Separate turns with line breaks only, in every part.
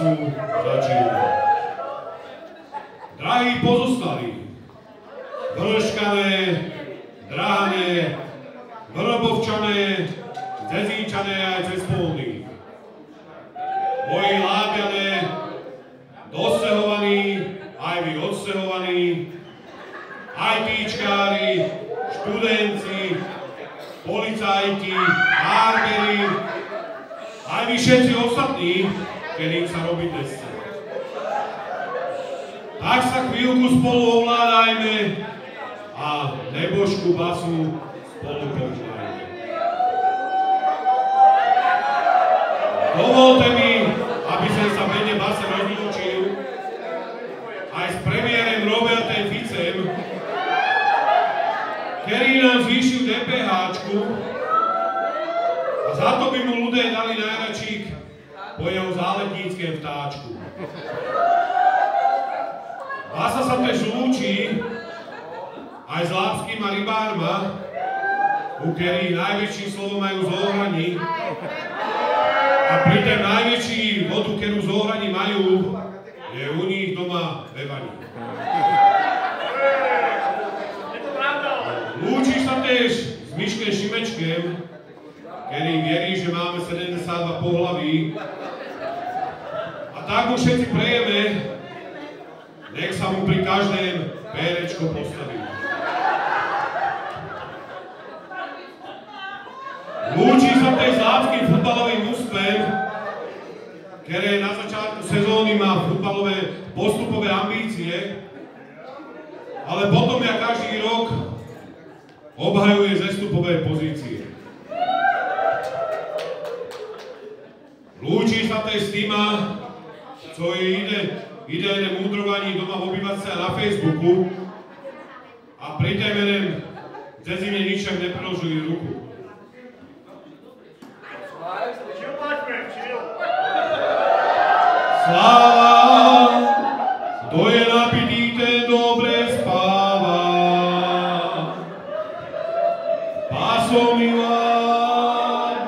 basu začína. Drahí pozostali, vrškané, dráhané, vrbovčané, cezíčané aj cez polný. Moji lábiané, dosehovaní, aj vy odsehovaní, aj tíčkári, študenti, policajti, árberi, aj vy všetci ostatní, ktorým sa robí desce. Tak sa chvíľku spolu ovládajme a nebožku basu spolu počúvajme. Dovolte mi, aby som sa v mene base rozlúčil aj s premiérem Robertem Ficem, ktorý nám zvýšil DPH-čku a za to by mu ľudia dali najradšík po jeho záletníckém vtáčku. Basa sa tež lúči aj s lábskýma rybárma, u ktorých najväčší slovo majú z Ohraní a pri tej najväčší vodu, ktorú z Ohraní majú, je u nich doma ve vani. Lúči sa tež s Miškem Šimečkem, ktorý vierí, že máme 72 pohlaví. A tak mu všetci prejeme, nech sa mu pri každém pérečko postaví. Lúči sa tež s lábským futbalovým mužstvom, ktoré na začiatku sezóny má futbalové postupové ambície, ale potom ja každý rok obhajuje zestupové pozície. Lúči sa tež s týma, čo je ideálne múdrovaní doma v obývačce na Facebooku a pri témenem Zezime ničem nepreložili ruku. Sláva, kto je napitý, ten dobre spáva. Páso milá,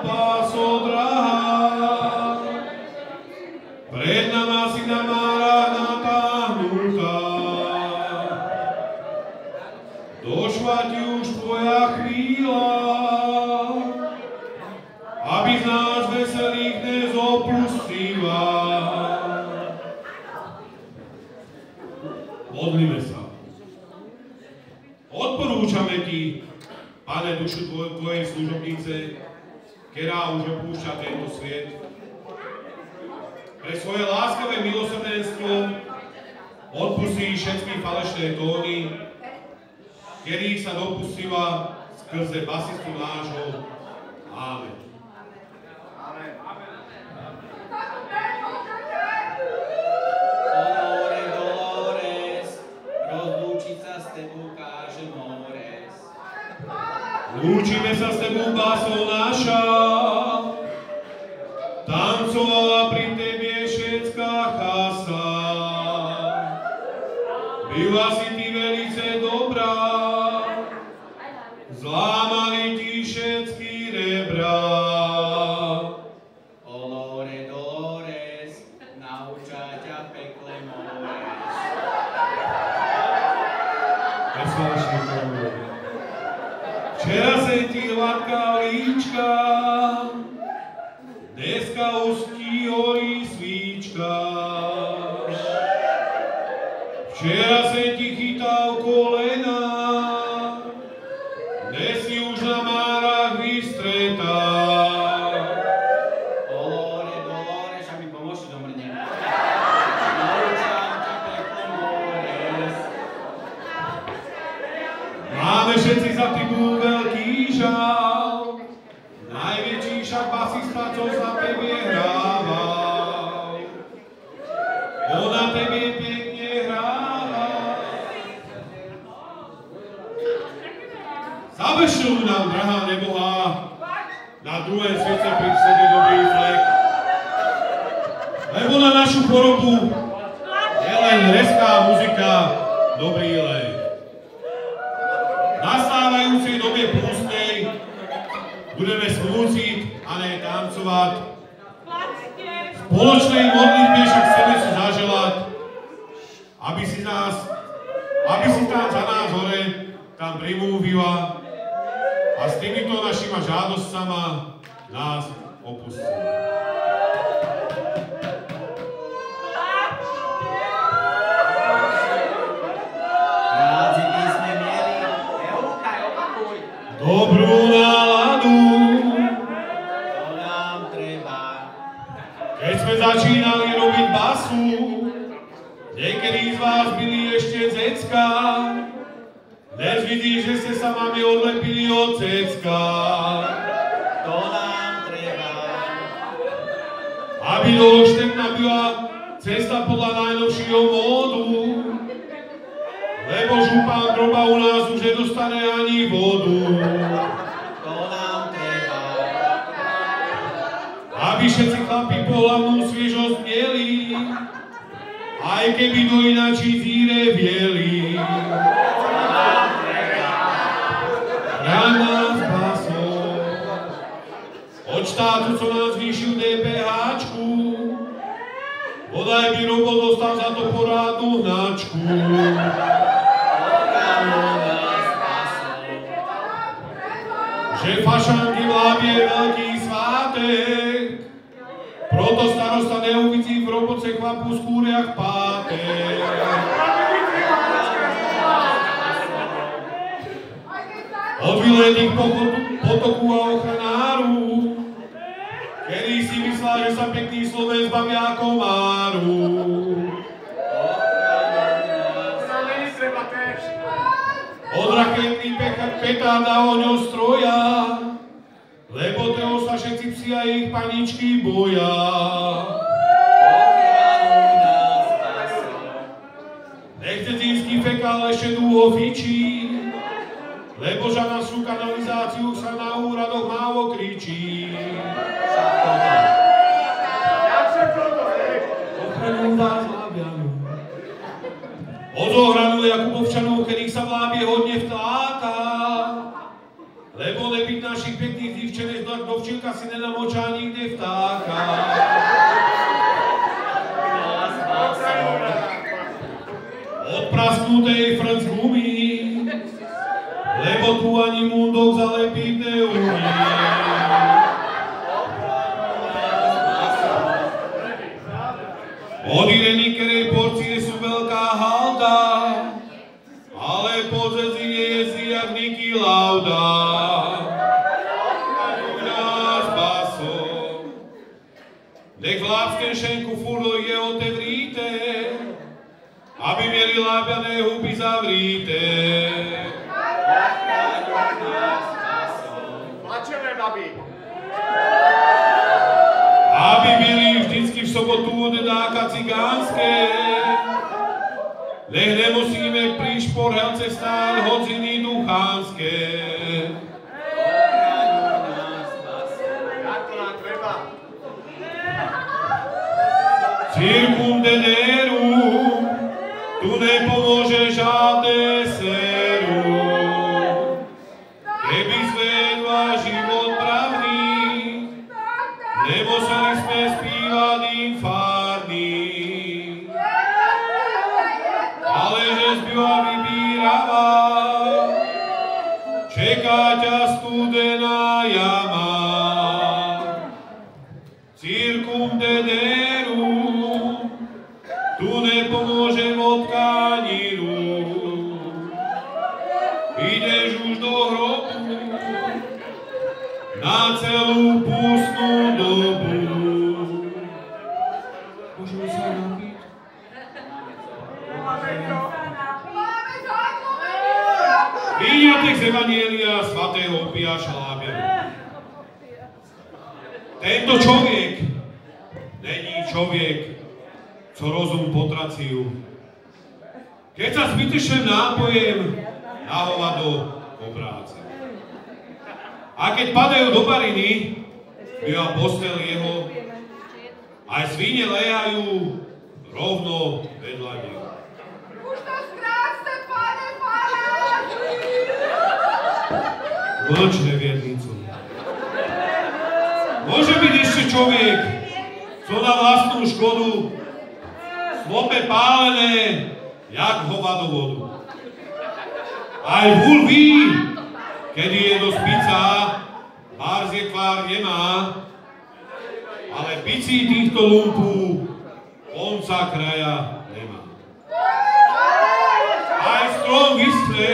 páso drahá, pred nama si na márach natáhnutá. Došla ti už tvoja chvíľa, aby z nás veselých nezopustila. Modlíme sa. Odporúčame ti, Pane, dušu tvojej služobnice, ktorá už opúšťa tento svet, pre svoje láskavé milosrdenstvo odpustí všetky falešné tóny, ktorých sa dopustila skrze basistu nášho. Amen. Lúčime sa s tebou, básou naša, tancovala pri tebe všetká chasa. Byla si ty velice dobrá, zlámali ti všetky rebra.
Olore Dolores, nauča ťa pekle mores.
Neslášný tomu. Včera se ti hladká líčka, dneska už ti horí svíčka. Včera se ti chytal kolena, dnes si už na márach vystretá.
Olore Dolores, a mi pomôžte do mrne. Nauča ťa pekle mores.
Máme všetci za tebou veľký žal, najväčší však basista, čo za tebe hrával. Ona tebe pekne hráva. Zabešľuj nám, drahá nebohá, na druhé svete prísede dobrý flek. Lebo na našu chorobu je len rezká muzika, dobrý lek. Nastávajúcej dobie pústnej budeme smúciť a ne tancovať. V spoločnej modlitbe však žádosť sama nás opustila.
Rádi by sme mieli, Eulka, opakuj.
Dobrú náladu,
To nám treba.
keď sme začínali robiť basu, niekedy z vás byli ešte decka, dnes vidí, že ste sa mami odlepili od cecka.
To nám treba.
Aby do Štetna byla cesta podľa najnovšieho módu, lebo župán Droba u nás už nedostane ani vodu.
To nám treba.
Aby všetci chlapi pohlavnú sviežosť mieli, aj keby do inačí zíre vieli. Chráň nás, Páso, od štátu, co nás zvýšil DPHčku, bodaj by Robo dostal za to porádnu hnačku. Že fašanky v Lábie je veľký svátek, proto starosta neuvidí v roboce chlapu z kúriach pátek. Od vyletých potoku a ochranáru, kedy si myslel, že sa pekný Sloven zbavia komáru. Od raketný petárd a ohňostroja, lebo toho sa všetci psi a ich paničky boja. Nechcedzinský fekál ešte dlho fičí, lebo že na našu kanalizáciu sa na úradoch málo kričí. Ochraňujú vás Lábianu. Odohraňujú Jakubovčanov, ktorých sa v Lábie hodne vtláka, lebo nebyť našich pekných divčenec do včilka si nenamočá nikde vtáka. Od prasknutej frc gumy, lebo tu ani mundok zalepiť neumie. Od Ireny, ktorej porcie sú veľká halda, ale po Zezine jezdí jak Niki Lauda. Ochraňuj nás, Páso, nech v Lábském šenku furt je otevríte, aby mieli Lábiané huby zavríte.
Plačené babi.
Aby byli vždycky v sobotu od dáka cigánske, nech nemusíme pri šporhelce stáť hodziny duchánske.
Jak to nám treba?
Cirkum dederu, tu nepomôže žiadne seru. Keby sme dva život pravný, nemuseli sme spívať infárny. Ale že zbyla vybírava, čeká ťa studená jama. Cirkum dederu, tu nepomôže vodka ani rúd. Ideš už do hrobu na celú pustnú dobu. Môžeme sa napiť? Vyjde text Evanjelia svätého Piáša Lábianu. Tento človek není človek, co rozum potraciu. Keď sa s vytešeným nápojem na hovado obráca. A keď padajú do bariny, býva postel jeho, aj svine lejajú rovno vedľa neho.
Už to skráťte, pane faráři!
Mlč, neviernicu. Môže byť ešte človek, co na vlastnú škodu slope pálené, jak hovadovodu. Aj vúl ví, kedy je do spica Bárzie tvár nemá, ale bicí týchto lumpu konca kraja nemá. Aj strom vyschne,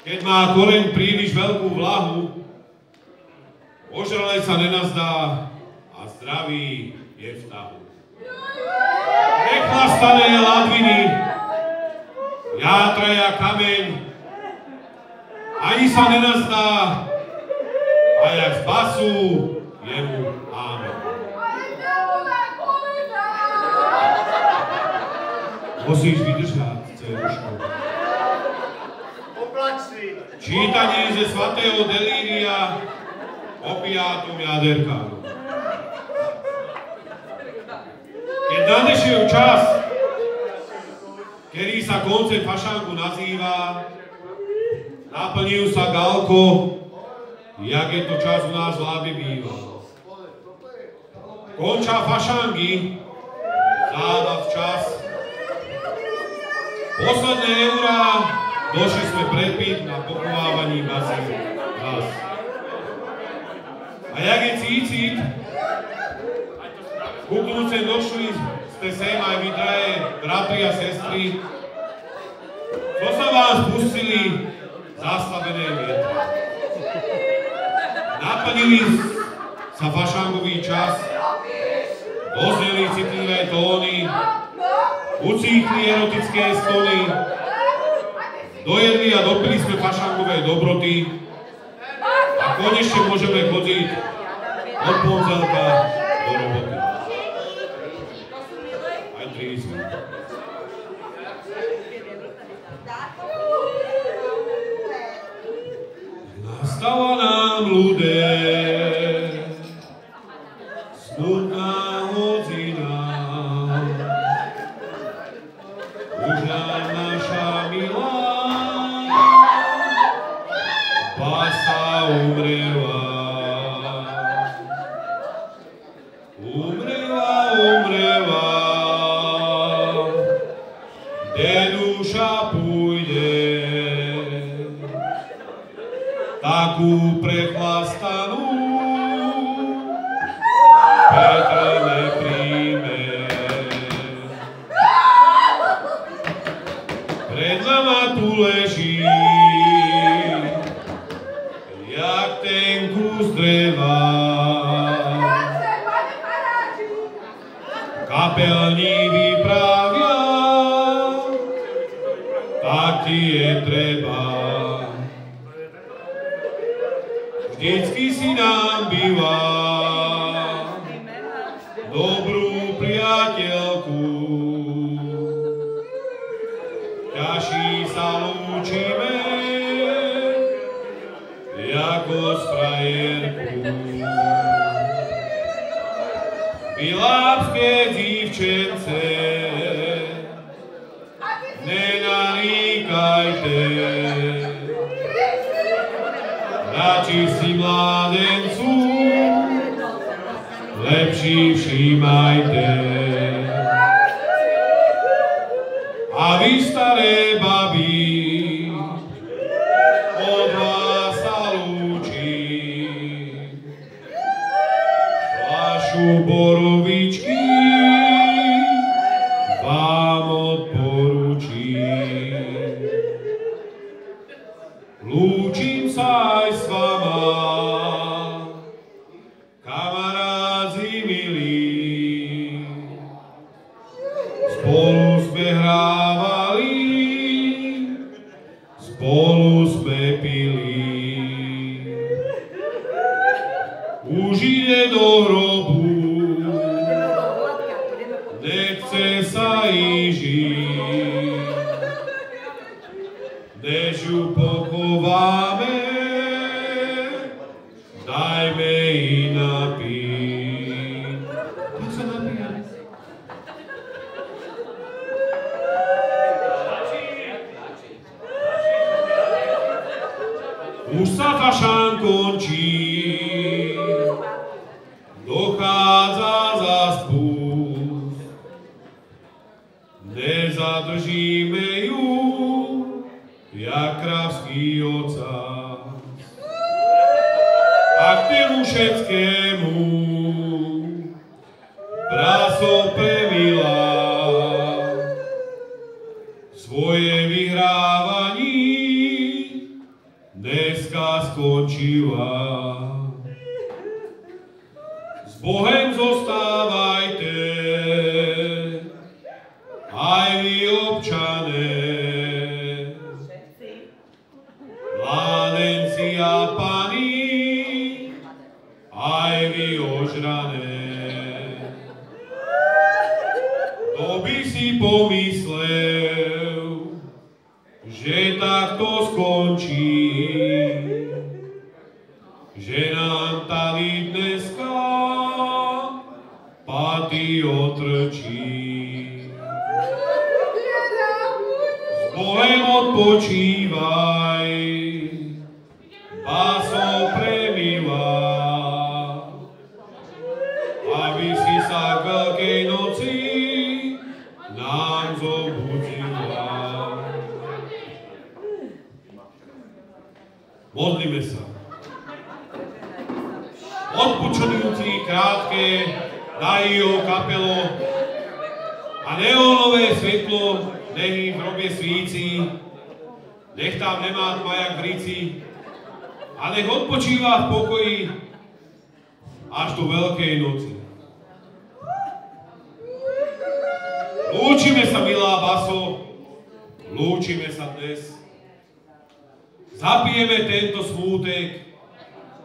keď má koreň príliš veľkú vlahu, ožralé sa nenazdá a zdravý je v tahu. Nechlastané ladviny, játraja kameň, ani sa nenazdá, a jak z basu jemu ámen. Musíš vydržať, dceruško. Čítanie ze svatého delíria opiátum jaderkánu. Keď nadešiel čas, kedy sa koncert fašánku nazýva, naplnil sa galko, jak je to čas u nás v Lábe býva. Konča fašánky, záva včas. Posledné eurá, došli sme predpiť na pochovávaní basy nás. A jak je cícit, kuknúce došli ste sem aj vy traje, bratri a sestry, čo sa vás pustili zastavené vietre. Naplnili sa fašánkový čas, dozneli citlivé tóny, ucíchli erotické stony, dojedli a dopili sme fašánkové dobroty a konečne môžeme chodiť od pondelka do roboty. Aj trísme. Nastala nám ľudé smutná hodina, už nám naša milá basa umrela. Umrela, kde duša pôjde, takú prechlastanú Petr nepríjme. Pred nama tu leží, jak ten kus dreva, kapelní vypravia, tak ti je treba. Vždycky si nám býva dobrú priateľku, ťažší sa lúčime, jako z frajerku. Pilápske dívčence, nenaríkajte, radši si mládencu, lepší všímajte. A vy staré babi, od vás sa lúči, fľašu borovičky vám odporúči. Lúčim sa aj s vama, kamarádi milí, spolu sme hrávali, spolu sme pili. Už ide do hrobu, nechce sa ížiť, než ju pochováme, dajme ji napiť. Tak sa napíjame. Už sa fašán končí, dochádza za spust, nezadržíme ju, jak kravský ocas. A všetkému práso premila. Svoje vyhrávanie dneska skončila. S Bohem zostávajte, aj vy občané, mládenci a pani, aj vy ožrané. Kto by si pomyslel, že takto skončí, že nám tady dneska paty otrčí. S Bohem odpočívaj, básou premila, aby si sa k Veľkej noci nám zobudila. Modlíme sa. Odpočujúci krátke Dario kapelo a neónové svetlo nech v hrobe svíci, nech tam nemá tmajak v rici a nech odpočíva v pokoji až do Veľkej noci. Lúčime sa, milá baso, lúčime sa dnes. Zapijeme tento smútek,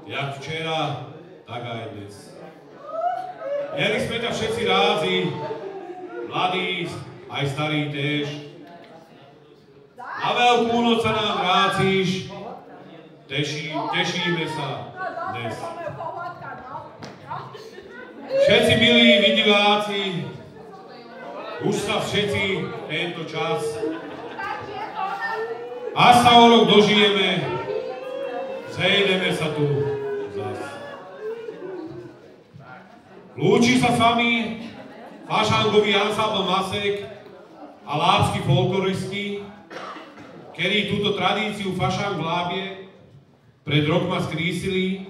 jak včera, tak aj dnes. Mieli sme ťa všetci rázi, mladí, aj starí též. Na Veľkú noc sa nám vráciš, tešíme sa dnes. Všetci milí diváci, už sa všetci tento čas, až sa o rok dožijeme, zejdeme sa tu zas. Lúči sa s vami fašangový ansábl Masek a lápski folkloristi, ktorí túto tradíciu fašang v Lábie pred rokma skrísili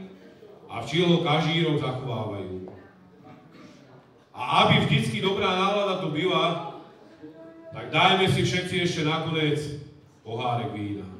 a v Čílho každý rok zachovávajú. A aby vždycky dobrá nálada tu byla, tak dajme si všetci ešte nakoniec pohárek vína.